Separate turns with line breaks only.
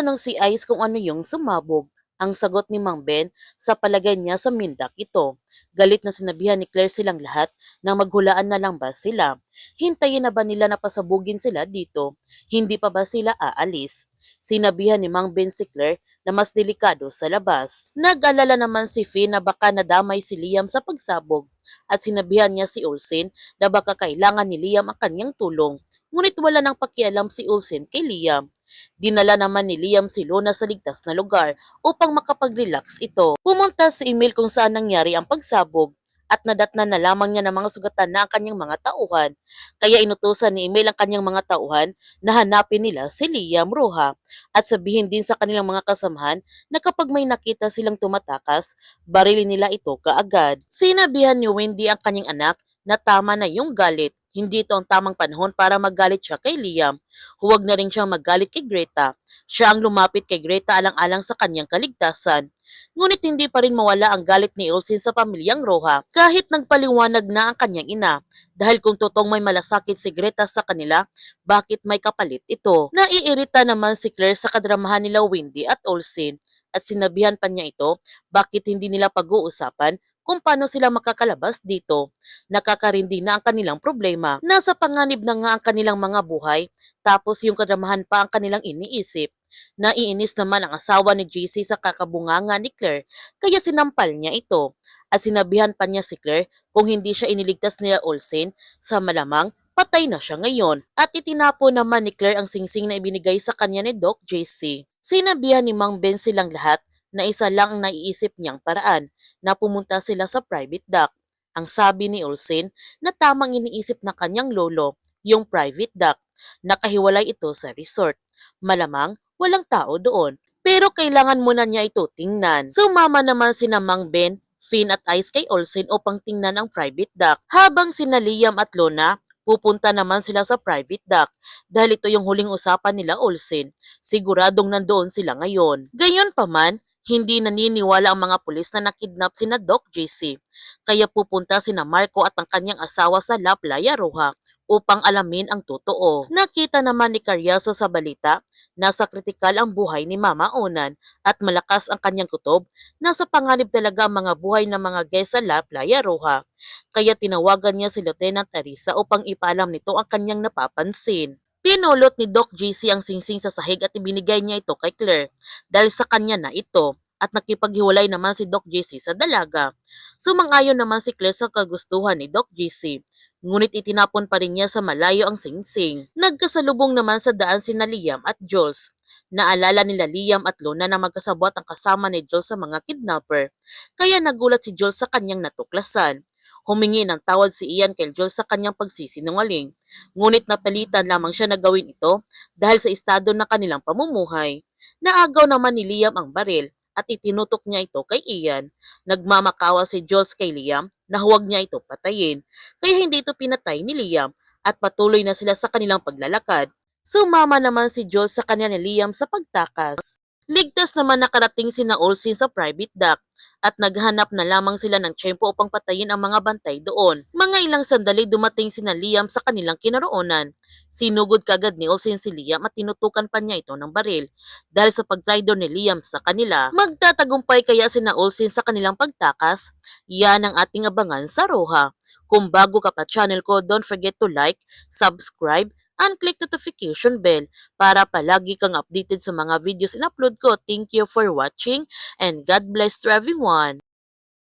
Nagtanong si Ice kung ano yung sumabog. Ang sagot ni Mang Ben, sa palagay niya sa mindak ito. Galit na sinabihan ni Claire silang lahat na maghulaan na lang ba sila. Hintayin na ba nila na pasabugin sila dito? Hindi pa ba sila aalis? Sinabihan ni Mang Ben si Claire na mas delikado sa labas. Nag-alala naman si Finn na baka nadamay si Liam sa pagsabog at sinabihan niya si Olsen na baka kailangan ni Liam ang kanyang tulong. Ngunit wala nang pakialam si Olsen kay Liam. Dinala naman ni Liam si Luna sa ligtas na lugar upang makapag-relax ito. Pumunta sa email kung saan nangyari ang pagsabog at nadatnan na lamang niya ng mga sugatan na ang kanyang mga tauhan. Kaya inutusan ni Email ang kanyang mga tauhan na hanapin nila si Liam Roja at sabihin din sa kanilang mga kasamahan na kapag may nakita silang tumatakas, barilin nila ito kaagad. Sinabihan ni Wendy ang kanyang anak na tama na yung galit. Hindi ito ang tamang panahon para magalit siya kay Liam. Huwag na rin siyang magalit kay Greta. Siya ang lumapit kay Greta alang-alang sa kanyang kaligtasan. Ngunit hindi pa rin mawala ang galit ni Olsen sa pamilyang Roja kahit nagpaliwanag na ang kanyang ina. Dahil kung totoong may malasakit si Greta sa kanila, bakit may kapalit ito? Naiirita naman si Claire sa kadramahan nila Wendy at Olsen at sinabihan pa niya ito bakit hindi nila pag-uusapan kung paano sila makakalabas dito. Nakakarindi na ang kanilang problema. Nasa panganib na nga ang kanilang mga buhay, tapos yung kadramahan pa ang kanilang iniisip. Naiinis naman ang asawa ni JC sa kakabunganga ni Claire, kaya sinampal niya ito. At sinabihan pa niya si Claire kung hindi siya iniligtas nila Olsen, sa malamang patay na siya ngayon. At itinapo naman ni Claire ang singsing na ibinigay sa kanya ni Doc JC. Sinabihan ni Mang Ben silang lahat na isa lang ang naiisip niyang paraan, na pumunta sila sa private dock. Ang sabi ni Olsen na tamang iniisip na kanyang lolo, yung private dock. Nakahiwalay ito sa resort. Malamang walang tao doon. Pero kailangan muna niya ito tingnan. Sumama naman sina Mang Ben, Finn at Ice kay Olsen upang tingnan ang private dock. Habang sina Liam at Lona, pupunta naman sila sa private dock dahil ito yung huling usapan nila Olsen. Siguradong nandoon sila ngayon. Gayunpaman, hindi naniniwala ang mga pulis na nakidnap sina Doc JC. Kaya pupunta sina Marco at ang kanyang asawa sa La Playa Roja upang alamin ang totoo. Nakita naman ni Carriazo sa balita na sa kritikal ang buhay ni Mama Onan at malakas ang kanyang kutob. Nasa panganib talaga ang mga buhay ng mga guest sa La Playa Roja. Kaya tinawagan niya si Lieutenant Arisa upang ipaalam nito ang kanyang napapansin. Pinulot ni Doc JC ang singsing sa sahig at ibinigay niya ito kay Claire dahil sa kanya na ito, at nakipaghiwalay naman si Doc JC sa dalaga. Sumang-ayon naman si Claire sa kagustuhan ni Doc JC. Ngunit itinapon pa rin niya sa malayo ang singsing. Nagkasalubong naman sa daan sina Liam at Jules. Naalala nila Liam at Luna na magkasabot ang kasama ni Jules sa mga kidnapper. Kaya nagulat si Jules sa kanyang natuklasan. Humingi ng tawad si Ian kay Jules sa kanyang pagsisinungaling. Ngunit napalitan lamang siya na gawin ito dahil sa estado na kanilang pamumuhay. Naagaw naman ni Liam ang baril at itinutok niya ito kay Ian. Nagmamakawa si Jules kay Liam na huwag niya ito patayin, kaya hindi ito pinatay ni Liam at patuloy na sila sa kanilang paglalakad. Sumama naman si Jules sa kanya ni Liam sa pagtakas. Ligtas naman nakarating sina Olsen sa private dock at naghanap na lamang sila ng tiyempo upang patayin ang mga bantay doon. Mga ilang sandali dumating sina Liam sa kanilang kinaroonan. Sinugod kagad ni Olsen si Liam at tinutukan pa niya ito ng baril dahil sa pagtraidor ni Liam sa kanila. Magtatagumpay kaya sina Olsen sa kanilang pagtakas? Yan ang ating abangan sa Roja. Kung bago ka pa channel ko, don't forget to like, subscribe, and click notification bell para palagi kang updated sa mga videos in-upload ko. Thank you for watching and God bless to everyone.